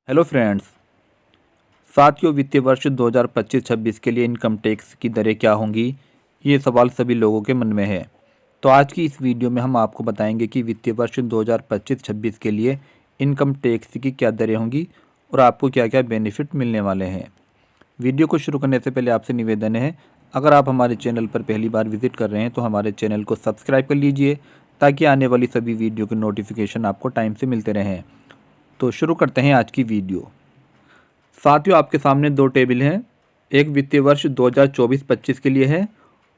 Hello friends. साथियों, वित्तीय वर्ष 2025-26 के लिए इनकम टैक्स की दरें क्या होंगी, ये सवाल सभी लोगों के मन में है। तो आज की इस वीडियो में हम आपको बताएंगे कि वित्तीय वर्ष 2025-26 के लिए इनकम टैक्स की क्या दरें होंगी और आपको क्या क्या बेनिफिट मिलने वाले हैं। वीडियो को शुरू करने से पहले आपसे निवेदन है, अगर आप हमारे चैनल पर पहली बार विजिट कर रहे हैं तो हमारे चैनल को सब्सक्राइब कर लीजिए ताकि आने वाली सभी वीडियो के नोटिफिकेशन आपको टाइम से मिलते रहें। तो शुरू करते हैं आज की वीडियो। साथियों, आपके सामने दो टेबल हैं। एक वित्तीय वर्ष 2024-25 के लिए है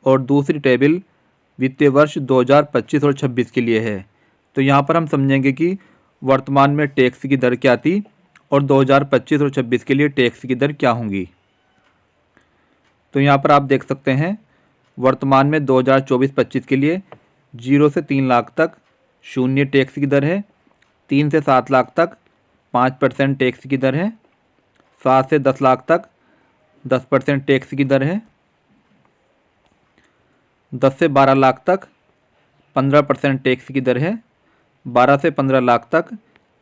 और दूसरी टेबल वित्तीय वर्ष 2025 और 26 के लिए है। तो यहाँ पर हम समझेंगे कि वर्तमान में टैक्स की दर क्या थी और 2025 और 26 के लिए टैक्स की दर क्या होंगी। तो यहाँ पर आप देख सकते हैं, वर्तमान में 2024-25 के लिए 0 से 3 लाख तक शून्य टैक्स की दर है, 3 से 7 लाख तक 5% टैक्स की दर है, 7 से 10 लाख तक 10% टैक्स की दर है, 10 से 12 लाख तक 15% टैक्स की दर है, 12 से 15 लाख तक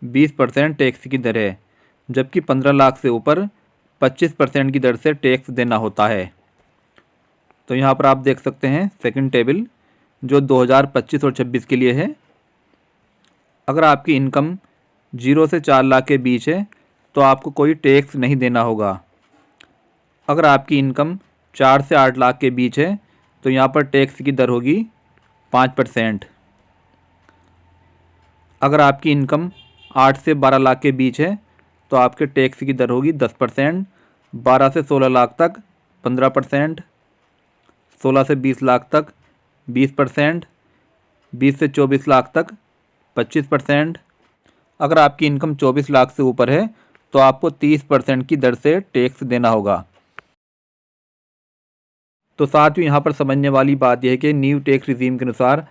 20% टैक्स की दर है, जबकि 15 लाख से ऊपर 25% की दर से टैक्स देना होता है। तो यहाँ पर आप देख सकते हैं सेकंड टेबल जो 2025 और 26 के लिए है। अगर आपकी इनकम 0 से 4 लाख के बीच है तो आपको कोई टैक्स नहीं देना होगा। अगर आपकी इनकम 4 से 8 लाख के बीच है तो यहाँ पर टैक्स की दर होगी 5%। अगर आपकी इनकम 8 से 12 लाख के बीच है तो आपके टैक्स की दर होगी 10%। 12 से 16 लाख तक 15%, 16 से 20 लाख तक 20%, 20 से 24 लाख तक 25%। अगर आपकी इनकम 24 लाख से ऊपर है तो आपको 30% की दर से टैक्स देना होगा। तो साथियों, यहाँ पर समझने वाली बात यह है कि न्यू टैक्स रिजीम के अनुसार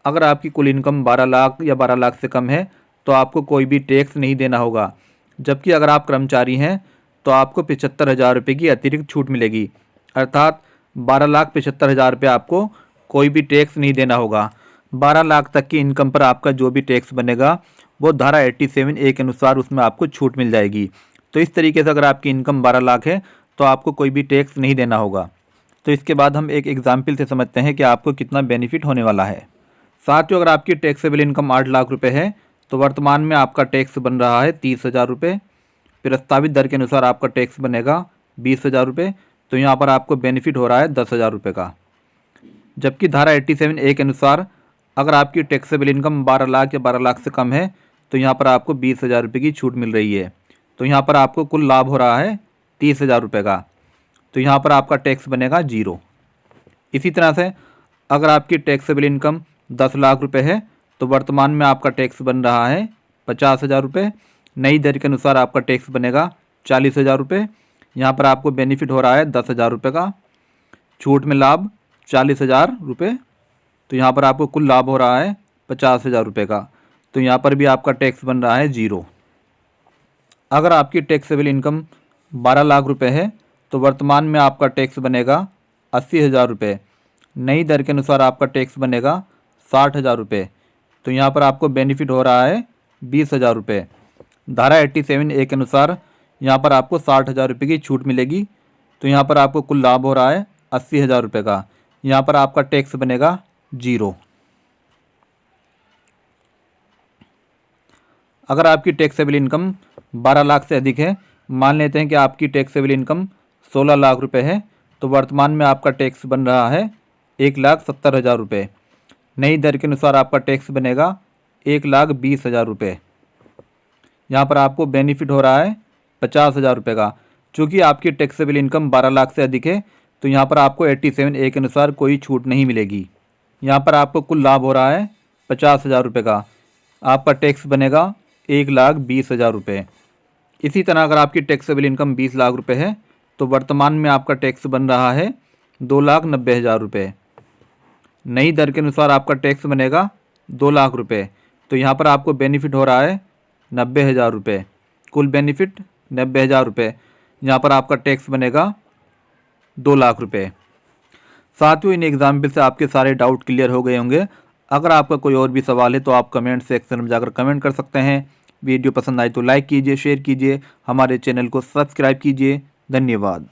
अगर आपकी कुल इनकम 12 लाख या 12 लाख से कम है तो आपको कोई भी टैक्स नहीं देना होगा, जबकि अगर आप कर्मचारी हैं तो आपको 75,000 रुपये की अतिरिक्त छूट मिलेगी, अर्थात 12,75,000 रुपये आपको कोई भी टैक्स नहीं देना होगा। 12 लाख तक की इनकम पर आपका जो भी टैक्स बनेगा वो धारा 87A के अनुसार उसमें आपको छूट मिल जाएगी। तो इस तरीके से अगर आपकी इनकम 12 लाख है तो आपको कोई भी टैक्स नहीं देना होगा। तो इसके बाद हम एक एग्जाम्पल से समझते हैं कि आपको कितना बेनिफिट होने वाला है। साथियों, अगर आपकी टैक्सेबल इनकम 8 लाख रुपये है तो वर्तमान में आपका टैक्स बन रहा है 30,000 रुपये। प्रस्तावित दर के अनुसार आपका टैक्स बनेगा 20,000 रुपये। तो यहाँ पर आपको बेनिफिट हो रहा है 10,000 रुपये का, जबकि धारा 87A के अनुसार अगर आपकी टैक्सेबल इनकम 12 लाख या 12 लाख से कम है तो यहाँ पर आपको 20,000 रुपये की छूट मिल रही है। तो यहाँ पर आपको कुल लाभ हो रहा है 30,000 रुपये का। तो यहाँ पर आपका टैक्स बनेगा 0। इसी तरह से अगर आपकी टैक्सेबल इनकम 10 लाख रुपये है तो वर्तमान में आपका टैक्स बन रहा है 50,000 रुपये। नई दर के अनुसार आपका टैक्स बनेगा 40,000 रुपये। यहाँ पर आपको बेनिफिट हो रहा है 10,000 रुपये का, छूट में लाभ 40,000 रुपये। तो यहाँ पर आपको कुल लाभ हो रहा है 50,000 रुपये का। तो यहाँ पर भी आपका टैक्स बन रहा है 0। अगर आपकी टैक्सेबल इनकम 12 लाख रुपये है तो वर्तमान में आपका टैक्स बनेगा 80,000 रुपये। नई दर के अनुसार आपका टैक्स बनेगा 60,000 रुपये। तो यहाँ पर आपको बेनिफिट हो रहा है 20,000 रुपये। धारा 87A के अनुसार यहाँ पर आपको 60,000 रुपये की छूट मिलेगी। तो यहाँ पर आपको कुल लाभ हो रहा है 80,000 रुपये का। यहाँ पर आपका टैक्स बनेगा 0। अगर आपकी टैक्सेबल इनकम 12 लाख से अधिक है, मान लेते हैं कि आपकी टैक्सेबल इनकम 16 लाख रुपए है, तो वर्तमान में आपका टैक्स बन रहा है 1,70,000 रुपये। नई दर के अनुसार आपका टैक्स बनेगा 1,20,000 रुपये। यहाँ पर आपको बेनिफिट हो रहा है 50,000 रुपये का। चूँकि आपकी टैक्सेबल इनकम 12 लाख से अधिक है तो यहाँ पर आपको 87A के अनुसार कोई छूट नहीं मिलेगी। यहाँ पर आपको कुल लाभ हो रहा है 50,000 रुपये का। आपका टैक्स बनेगा 1,20,000 रुपये। इसी तरह अगर आपकी टैक्सेबल इनकम 20 लाख रुपये है तो वर्तमान में आपका टैक्स बन रहा है 2,90,000 रुपये। नई दर के अनुसार आपका टैक्स बनेगा 2 लाख रुपये। तो यहाँ पर आपको बेनिफिट हो रहा है 90,000 रुपये। कुल बेनिफिट 90,000 रुपये। यहाँ पर आपका टैक्स बनेगा 2 लाख रुपये। साथियों, इन एग्जाम्पल से आपके सारे डाउट क्लियर हो गए होंगे। अगर आपका कोई और भी सवाल है तो आप कमेंट सेक्शन में जाकर कमेंट कर सकते हैं। वीडियो पसंद आए तो लाइक कीजिए, शेयर कीजिए, हमारे चैनल को सब्सक्राइब कीजिए। धन्यवाद।